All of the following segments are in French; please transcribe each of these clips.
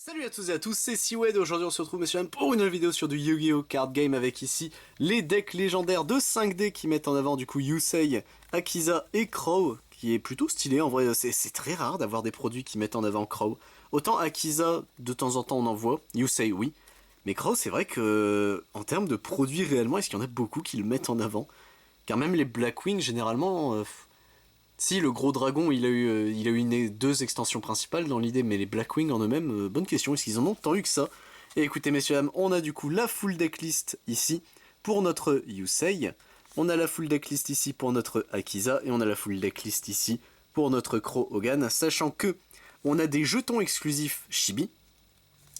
Salut à tous et à tous, c'est Seawed. Aujourd'hui on se retrouve messieurs dames pour une nouvelle vidéo sur du Yu-Gi-Oh! Card Game avec ici les decks légendaires de 5D qui mettent en avant du coup Yusei, Akiza et Crow, qui est plutôt stylé en vrai. C'est très rare d'avoir des produits qui mettent en avant Crow. Autant Akiza de temps en temps on en voit, Yusei oui, mais Crow c'est vrai que en termes de produits réellement est-ce qu'il y en a beaucoup qui le mettent en avant? Car même les Blackwing généralement... Si, le gros dragon, il a eu deux extensions principales dans l'idée, mais les Blackwing en eux-mêmes, bonne question, est-ce qu'ils en ont tant eu que ça? Et écoutez, messieurs, dames, on a du coup la full decklist ici pour notre Yusei, on a la full decklist ici pour notre Akiza, et on a la full decklist ici pour notre Crow Hogan, sachant que on a des jetons exclusifs Chibi,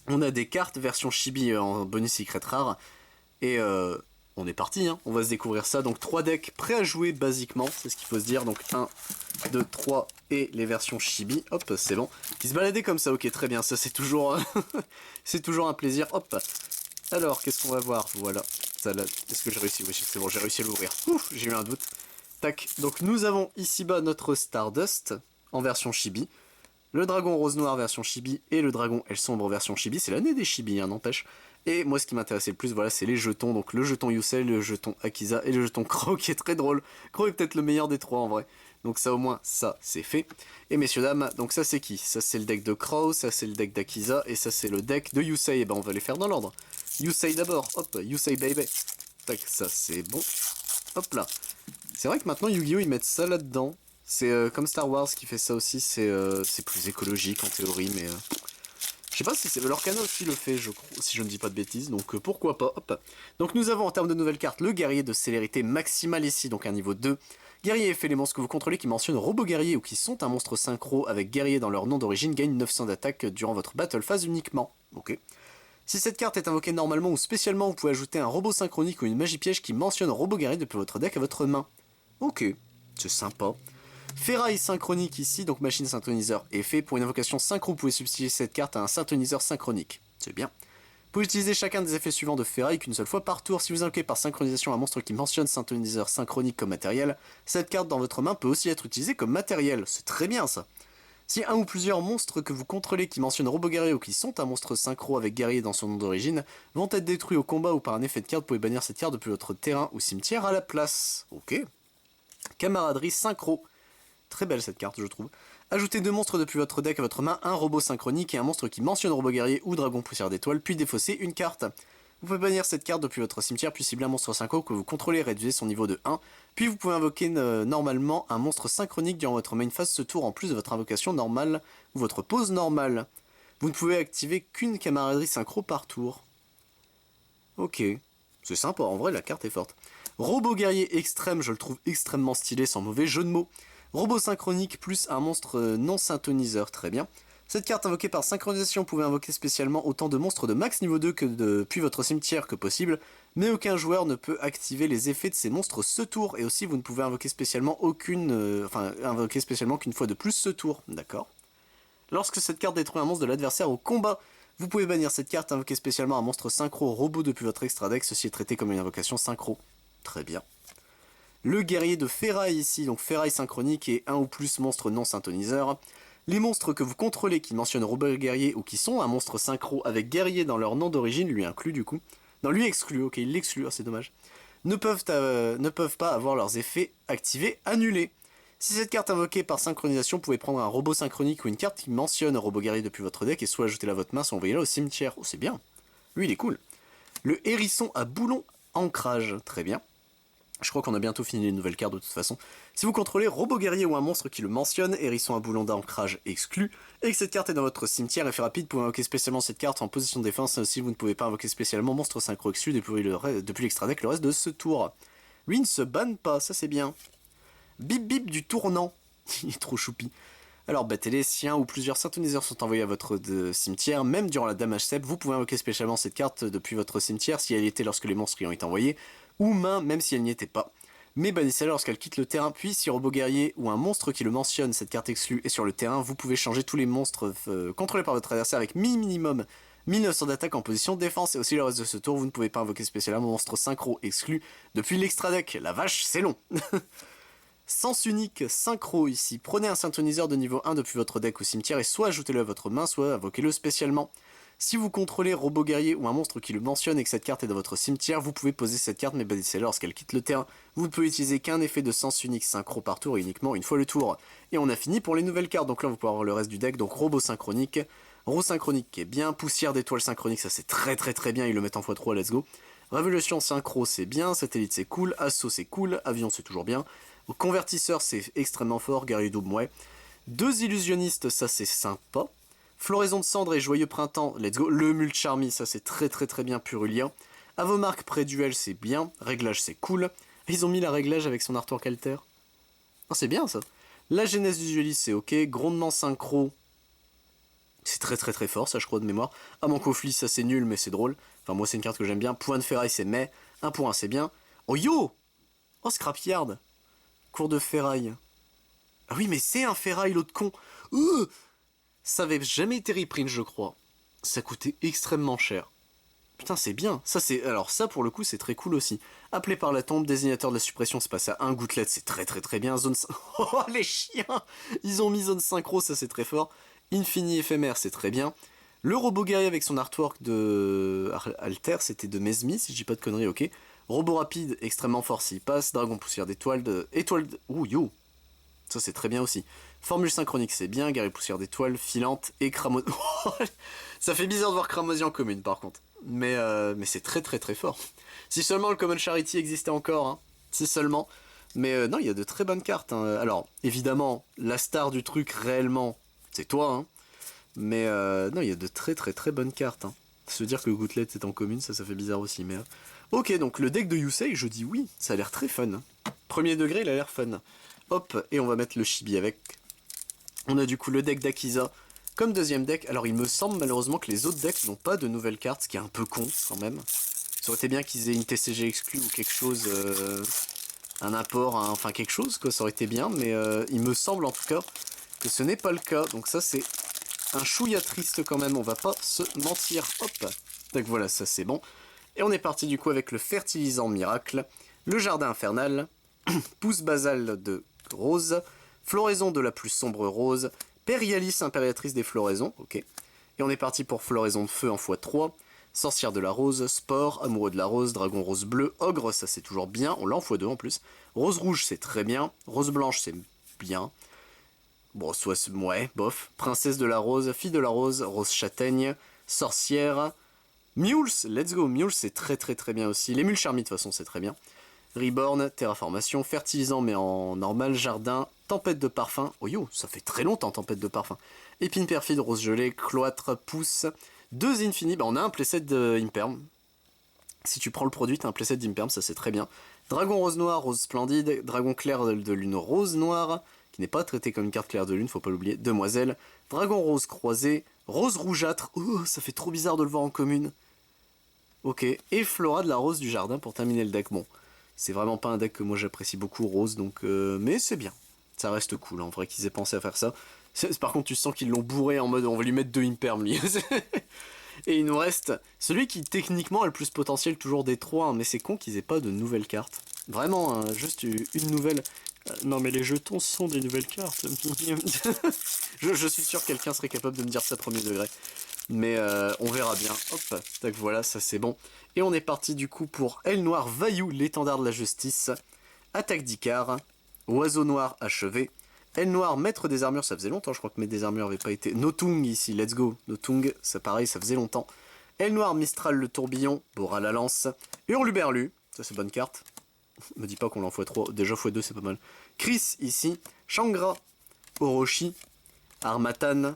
on a des cartes version Chibi en bonus secret rare, et on est parti, hein. On va se découvrir ça. Donc 3 decks prêts à jouer basiquement, c'est ce qu'il faut se dire. Donc 1, 2, 3 et les versions Chibi. Hop, c'est bon. Qui se baladaient comme ça, ok, très bien. Ça c'est toujours, c'est toujours un plaisir. Hop. Alors, qu'est-ce qu'on va voir? Voilà. Est-ce que j'ai réussi? Oui, c'est bon, j'ai réussi à l'ouvrir. Ouf, j'ai eu un doute. Tac. Donc nous avons ici-bas notre Stardust en version Chibi. Le dragon rose noir version Chibi et le dragon aile sombre version Chibi. C'est l'année des Chibi, hein, n'empêche. Et moi, ce qui m'intéressait le plus, voilà, c'est les jetons. Donc le jeton Yusei, le jeton Akiza et le jeton Crow, qui est très drôle. Crow est peut-être le meilleur des trois en vrai. Donc ça, au moins, ça, c'est fait. Et messieurs, dames, donc ça, c'est qui? Ça, c'est le deck de Crow, ça, c'est le deck d'Akiza, et ça, c'est le deck de Yusei. Et ben, on va les faire dans l'ordre. Yusei d'abord. Hop, Yusei baby. Tac, ça, c'est bon. Hop là. C'est vrai que maintenant, Yu-Gi-Oh! Ils mettent ça là-dedans. C'est comme Star Wars qui fait ça aussi, c'est plus écologique en théorie, mais... Je sais pas si c'est... Leur canal aussi le fait, je crois, si je ne dis pas de bêtises, donc pourquoi pas, hop. Donc nous avons en termes de nouvelles cartes le guerrier de célérité maximale ici, donc un niveau 2. Guerrier fait les monstres que vous contrôlez qui mentionnent robot guerrier ou qui sont un monstre synchro avec guerrier dans leur nom d'origine gagnent 900 d'attaque durant votre battle phase uniquement. Ok. Si cette carte est invoquée normalement ou spécialement, vous pouvez ajouter un robot synchronique ou une magie piège qui mentionne robot guerrier depuis votre deck à votre main. Ok, c'est sympa. Ferraille synchronique ici, donc machine synchroniseur est fait. Pour une invocation synchro, vous pouvez substituer cette carte à un synthoniseur synchronique. C'est bien. Vous pouvez utiliser chacun des effets suivants de Ferraille qu'une seule fois par tour. Si vous invoquez par synchronisation un monstre qui mentionne synthoniseur synchronique comme matériel, cette carte dans votre main peut aussi être utilisée comme matériel. C'est très bien ça. Si un ou plusieurs monstres que vous contrôlez qui mentionnent robot guerrier ou qui sont un monstre synchro avec guerrier dans son nom d'origine vont être détruits au combat ou par un effet de carte, vous pouvez bannir cette carte depuis votre terrain ou cimetière à la place. Ok. Camaraderie synchro. Très belle cette carte, je trouve. Ajoutez 2 monstres depuis votre deck à votre main, un robot synchronique et un monstre qui mentionne robot guerrier ou dragon poussière d'étoile, puis défausser une carte. Vous pouvez bannir cette carte depuis votre cimetière, puis cibler un monstre synchro que vous contrôlez et réduisez son niveau de 1. Puis vous pouvez invoquer normalement un monstre synchronique durant votre main phase ce tour en plus de votre invocation normale ou votre pause normale. Vous ne pouvez activer qu'une camaraderie synchro par tour. Ok, c'est sympa, en vrai la carte est forte. Robot guerrier extrême, je le trouve extrêmement stylé sans mauvais jeu de mots. Robot synchronique plus un monstre non synthoniseur, très bien. Cette carte invoquée par synchronisation, vous pouvez invoquer spécialement autant de monstres de max niveau 2 que depuis votre cimetière que possible, mais aucun joueur ne peut activer les effets de ces monstres ce tour, et aussi vous ne pouvez invoquer spécialement invoquer spécialement qu'une fois de plus ce tour, d'accord. Lorsque cette carte détruit un monstre de l'adversaire au combat, vous pouvez bannir cette carte, invoquer spécialement un monstre synchro robot depuis votre extra deck, ceci est traité comme une invocation synchro. Très bien. Le guerrier de ferraille ici, donc ferraille synchronique et un ou plus monstres non synthoniseurs. Les monstres que vous contrôlez qui mentionnent robot guerrier ou qui sont un monstre synchro avec guerrier dans leur nom d'origine, lui inclus du coup. Non, lui exclu, ok, il l'exclut, oh, c'est dommage. Ne peuvent pas avoir leurs effets activés annulés. Si cette carte invoquée par synchronisation, vous pouvez prendre un robot synchronique ou une carte qui mentionne robot guerrier depuis votre deck et soit ajouter-la à votre main, soit envoyer-la au cimetière. Oh, c'est bien. Lui, il est cool. Le hérisson à boulon ancrage, très bien. Je crois qu'on a bientôt fini les nouvelles cartes de toute façon. Si vous contrôlez robot guerrier ou un monstre qui le mentionne, hérisson à boulon d'ancrage exclu, et que cette carte est dans votre cimetière, effet rapide, vous pouvez invoquer spécialement cette carte en position de défense, si vous ne pouvez pas invoquer spécialement monstre synchro exclu depuis l'extra deck le reste de ce tour. Lui ne se banne pas, ça c'est bien. Bip bip du tournant. Il est trop choupi. Alors battez-les, si un ou plusieurs synthoniseurs sont envoyés à votre cimetière, même durant la damage step, vous pouvez invoquer spécialement cette carte depuis votre cimetière si elle y était lorsque les monstres y ont été envoyés, ou main même si elle n'y était pas. Mais bannissez-la lorsqu'elle quitte le terrain, puis si robot guerrier ou un monstre qui le mentionne, cette carte exclue, est sur le terrain, vous pouvez changer tous les monstres contrôlés par votre adversaire avec minimum 1900 d'attaque en position de défense, et aussi le reste de ce tour, vous ne pouvez pas invoquer spécialement un monstre synchro exclu depuis l'extra deck. La vache, c'est long. Sens unique, synchro ici. Prenez un synthoniseur de niveau 1 depuis votre deck ou cimetière et soit ajoutez-le à votre main, soit invoquez-le spécialement. Si vous contrôlez robot guerrier ou un monstre qui le mentionne et que cette carte est dans votre cimetière, vous pouvez poser cette carte mais bannissez-la lorsqu'elle quitte le terrain. Vous ne pouvez utiliser qu'un effet de sens unique synchro par tour et uniquement une fois le tour. Et on a fini pour les nouvelles cartes, donc là vous pouvez avoir le reste du deck, donc robot synchronique, Rose synchronique qui est bien, poussière d'étoiles synchronique, ça c'est très bien, ils le mettent en x3, let's go. Révolution synchro c'est bien, satellite c'est cool, assaut c'est cool, avion c'est toujours bien, convertisseur c'est extrêmement fort, guerrier double ouais. Deux illusionnistes, ça c'est sympa. Floraison de cendres et joyeux printemps, let's go. Le Mulcharmy, ça c'est très bien, Purulien. Avomark pré-duel, c'est bien. Réglage, c'est cool. Ils ont mis la réglage avec son artwork alter. Ah, c'est bien ça. La genèse du dueliste, c'est ok. Grondement synchro, c'est très fort, ça je crois de mémoire. Amancofli, ça c'est nul, mais c'est drôle. Enfin, moi c'est une carte que j'aime bien. Point de ferraille, c'est mais. 1 pour 1, c'est bien. Oh yo! Oh, Scrapyard. Cours de ferraille. Ah oui, mais c'est un ferraille, l'autre con. Ça avait jamais été reprint, je crois. Ça coûtait extrêmement cher. Putain, c'est bien. Ça, c'est... Alors ça, pour le coup, c'est très cool aussi. Appelé par la tombe, désignateur de la suppression, c'est passé à 1 gouttelette, c'est très bien. Zone... Oh, les chiens! Ils ont mis zone synchro, ça c'est très fort. Infini éphémère, c'est très bien. Le robot guerrier avec son artwork de... Alter, c'était de Mesmi, si je dis pas de conneries, ok. Robot rapide, extrêmement fort s'il passe. Dragon poussière d'étoile de... Étoile de... Ouh, yo! Ça c'est très bien aussi. Formule synchronique c'est bien, guerrier poussière d'étoile, filante et cramo... Ça fait bizarre de voir Cramoisi en commune par contre. Mais c'est très fort. Si seulement le Common Charity existait encore, hein. Si seulement. Mais non, il y a de très bonnes cartes. Hein. Alors, évidemment, la star du truc réellement, c'est toi. Hein. Mais non, il y a de très bonnes cartes. Hein. Se dire que Goutlet est en commune, ça fait bizarre aussi. Mais ok, donc le deck de Yusei, je dis oui, ça a l'air très fun. Premier degré, il a l'air fun. Hop, et on va mettre le chibi avec. On a du coup le deck d'Akiza comme deuxième deck. Alors il me semble malheureusement que les autres decks n'ont pas de nouvelles cartes, ce qui est un peu con quand même. Ça aurait été bien qu'ils aient une TCG exclue ou quelque chose, un apport, enfin quelque chose, quoi, ça aurait été bien. Mais il me semble en tout cas que ce n'est pas le cas. Donc ça c'est un chouïa triste quand même, on va pas se mentir. Hop, donc voilà, ça c'est bon. Et on est parti du coup avec le fertilisant miracle, le jardin infernal, pousse basale de rose, floraison de la plus sombre rose, Périalis impératrice des floraisons, ok. Et on est parti pour floraison de feu en x3, sorcière de la rose, sport, amoureux de la rose, dragon rose bleu, ogre, ça c'est toujours bien, on l'a en x2 en plus, rose rouge c'est très bien, rose blanche c'est bien, bon soit ouais, bof, princesse de la rose, fille de la rose, rose châtaigne, sorcière, Mules, let's go, Mules c'est très bien aussi, les Mulcharmy de toute façon c'est très bien. Reborn, terraformation, fertilisant mais en normal, jardin, tempête de parfum, oh yo, ça fait très longtemps tempête de parfum, épine perfide, rose gelée, cloître, pousse, 2 infini, bah on a un playset d'Imperm, si tu prends le produit t'as un playset d'Imperm, ça c'est très bien, dragon rose noir, rose splendide, dragon clair de lune rose noire, qui n'est pas traité comme une carte claire de lune, faut pas l'oublier, demoiselle, dragon rose croisé, rose rougeâtre, oh ça fait trop bizarre de le voir en commune, ok, et Flora de la rose du jardin pour terminer le deck, bon. C'est vraiment pas un deck que moi j'apprécie beaucoup, Rose, donc mais c'est bien. Ça reste cool, en vrai qu'ils aient pensé à faire ça. Par contre, tu sens qu'ils l'ont bourré en mode on va lui mettre 2 Imperm, lui. Et il nous reste celui qui techniquement a le plus potentiel toujours des 3, hein, mais c'est con qu'ils aient pas de nouvelles cartes. Vraiment, hein, juste une nouvelle... non mais les jetons sont des nouvelles cartes. je suis sûr que quelqu'un serait capable de me dire ça premier degré. Mais on verra bien. Hop, tac, voilà, ça c'est bon. Et on est parti du coup pour Aile Noire Vaillou, l'étendard de la justice. Attaque d'Icar. Oiseau Noir achevé. Aile Noire, maître des armures, ça faisait longtemps, je crois que maître des armures avait pas été. Notung ici, let's go. Notung, ça pareil, ça faisait longtemps. Aile Noire, Mistral le tourbillon. Bora la lance. Hurluberlu, ça c'est bonne carte. Me dis pas qu'on l'en x3, déjà x2 c'est pas mal. Chris ici. Shangra. Orochi. Armatan.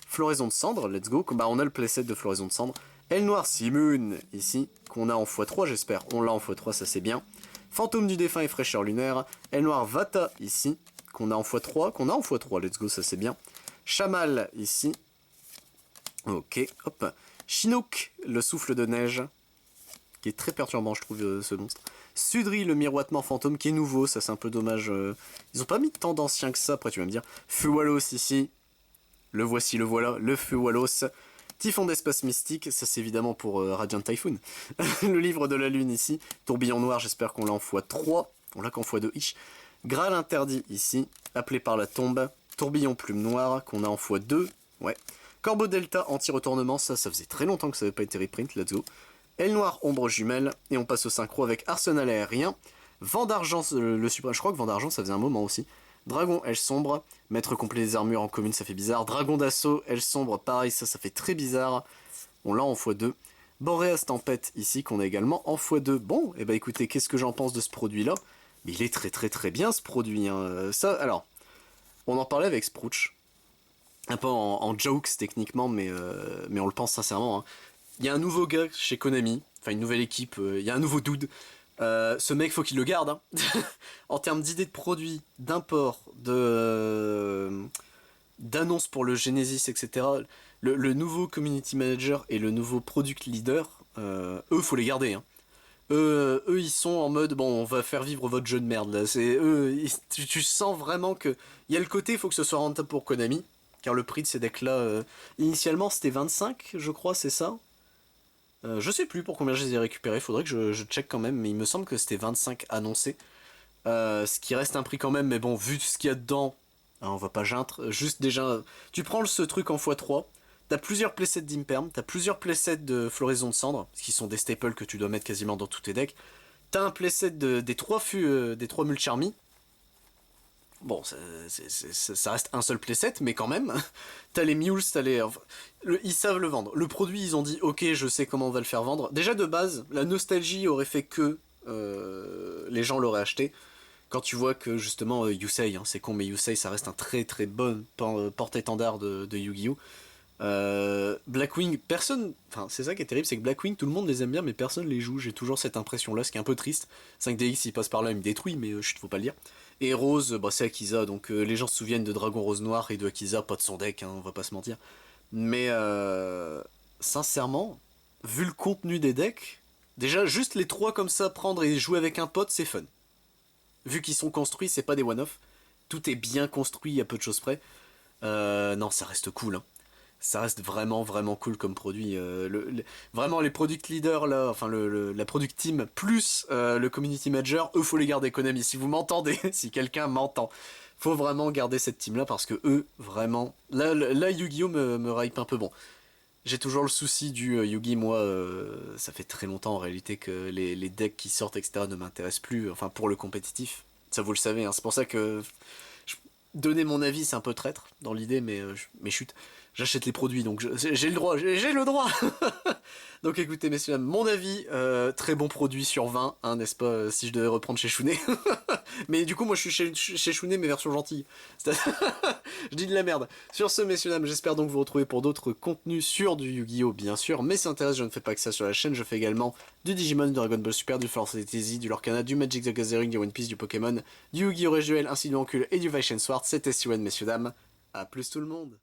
Floraison de cendre, let's go. Bah, on a le playset de Floraison de cendre. Aile Noire Simoon, ici, qu'on a en x3, j'espère. On l'a en x3, ça c'est bien. Fantôme du défunt et fraîcheur lunaire. Aile Noire Vata, ici, qu'on a en x3, let's go, ça c'est bien. Chamal, ici. Ok, hop. Chinook, le souffle de neige, qui est très perturbant, je trouve, ce monstre. Sudri, le miroitement fantôme, qui est nouveau, ça c'est un peu dommage. Ils ont pas mis tant d'anciens que ça, après tu vas me dire. Fuwalos, ici. Le voici, le voilà, le feu Wallos. Typhon d'espace mystique, ça c'est évidemment pour Radiant Typhoon. Le livre de la lune ici. Tourbillon noir, j'espère qu'on l'a en x3. On l'a qu'en x2 ish. Graal interdit ici. Appelé par la tombe. Tourbillon plume noire, qu'on a en x2. Ouais. Corbeau Delta anti-retournement, ça faisait très longtemps que ça n'avait pas été reprint, let's go. Aile Noire, Ombre Jumelle, et on passe au synchro avec Arsenal Aérien. Vent d'Argent, le suprême, je crois que Vent d'Argent ça faisait un moment aussi. Dragon, Aile Sombre, Maître complet des armures en commune, ça fait bizarre. Dragon d'assaut, Aile Sombre, pareil, ça fait très bizarre. On l'a en x2. Boreas Tempête ici, qu'on a également en x2. Bon, et bah écoutez, qu'est-ce que j'en pense de ce produit-là? Mais il est très bien ce produit, hein. Ça, alors, on en parlait avec Sprouch. Un peu en jokes techniquement, mais on le pense sincèrement. Hein. Il y a un nouveau gars chez Konami, enfin une nouvelle équipe, il y a un nouveau dude. Ce mec, faut qu'il le garde. Hein. En termes d'idées de produits, d'import, d'annonces pour le Genesis, etc. Le nouveau community manager et le nouveau product leader, eux, faut les garder. Hein. Eux, ils sont en mode, bon, on va faire vivre votre jeu de merde, là. C'est eux, tu sens vraiment que... Il y a le côté, il faut que ce soit rentable pour Konami, car le prix de ces decks-là, initialement, c'était 25, je crois, c'est ça. Je sais plus pour combien je les ai récupérés, faudrait que je check quand même, mais il me semble que c'était 25 annoncé. Ce qui reste un prix quand même, mais bon, vu ce qu'il y a dedans, hein, on va pas geindre. Juste déjà, tu prends ce truc en x3, t'as plusieurs playsets d'Imperm, t'as plusieurs playsets de Floraison de Cendre, qui sont des staples que tu dois mettre quasiment dans tous tes decks. T'as un playset des 3 Mulcharmy. Bon, ça reste un seul playset, mais quand même. T'as les mules, t'as les... Enfin, ils savent le vendre. Le produit, ils ont dit, ok, je sais comment on va le faire vendre. Déjà, de base, la nostalgie aurait fait que les gens l'auraient acheté. Quand tu vois que, justement, Yusei, hein, c'est con, mais Yusei, ça reste un très bon porte-étendard de Yu-Gi-Oh! Blackwing, personne... Enfin, c'est ça qui est terrible, c'est que Blackwing, tout le monde les aime bien, mais personne les joue. J'ai toujours cette impression-là, ce qui est un peu triste. 5DX, il passe par là, il me détruit, mais chut, faut pas le dire. Et Rose, bah, c'est Akiza, donc les gens se souviennent de Dragon Rose Noir et de Akiza, pas de son deck, hein, on va pas se mentir. Mais sincèrement, vu le contenu des decks, déjà juste les 3 comme ça, prendre et jouer avec un pote, c'est fun. Vu qu'ils sont construits, c'est pas des one-off. Tout est bien construit, à peu de choses près. Non, ça reste cool, hein. Ça reste vraiment cool comme produit. Vraiment les product leaders là, enfin la product team plus le community manager, eux faut les garder Konami. Si vous m'entendez, si quelqu'un m'entend, faut vraiment garder cette team là parce que eux vraiment, là Yu-Gi-Oh me hype un peu. Bon, j'ai toujours le souci du Yu-Gi, moi ça fait très longtemps en réalité que les decks qui sortent etc ne m'intéressent plus. Enfin pour le compétitif, ça vous le savez. Hein, c'est pour ça que donner mon avis c'est un peu traître dans l'idée, mais chut. J'achète les produits, donc j'ai le droit, j'ai le droit. Donc écoutez messieurs, dames, mon avis, très bon produit sur 20, hein, n'est-ce pas, si je devais reprendre chez Shuné. Mais du coup moi je suis chez Shuné mais version gentille. Je dis de la merde. Sur ce messieurs, dames, j'espère donc vous retrouver pour d'autres contenus sur du Yu-Gi-Oh bien sûr, mais si ça intéresse je ne fais pas que ça sur la chaîne, je fais également du Digimon, du Dragon Ball Super, du Final Fantasy, du Lorcana, du Magic the Gathering, du One Piece, du Pokémon, du Yu-Gi-Oh! Régional, ainsi du Duel, ainsi du Vaishen Sword. C'était Steven messieurs, dames, à plus tout le monde.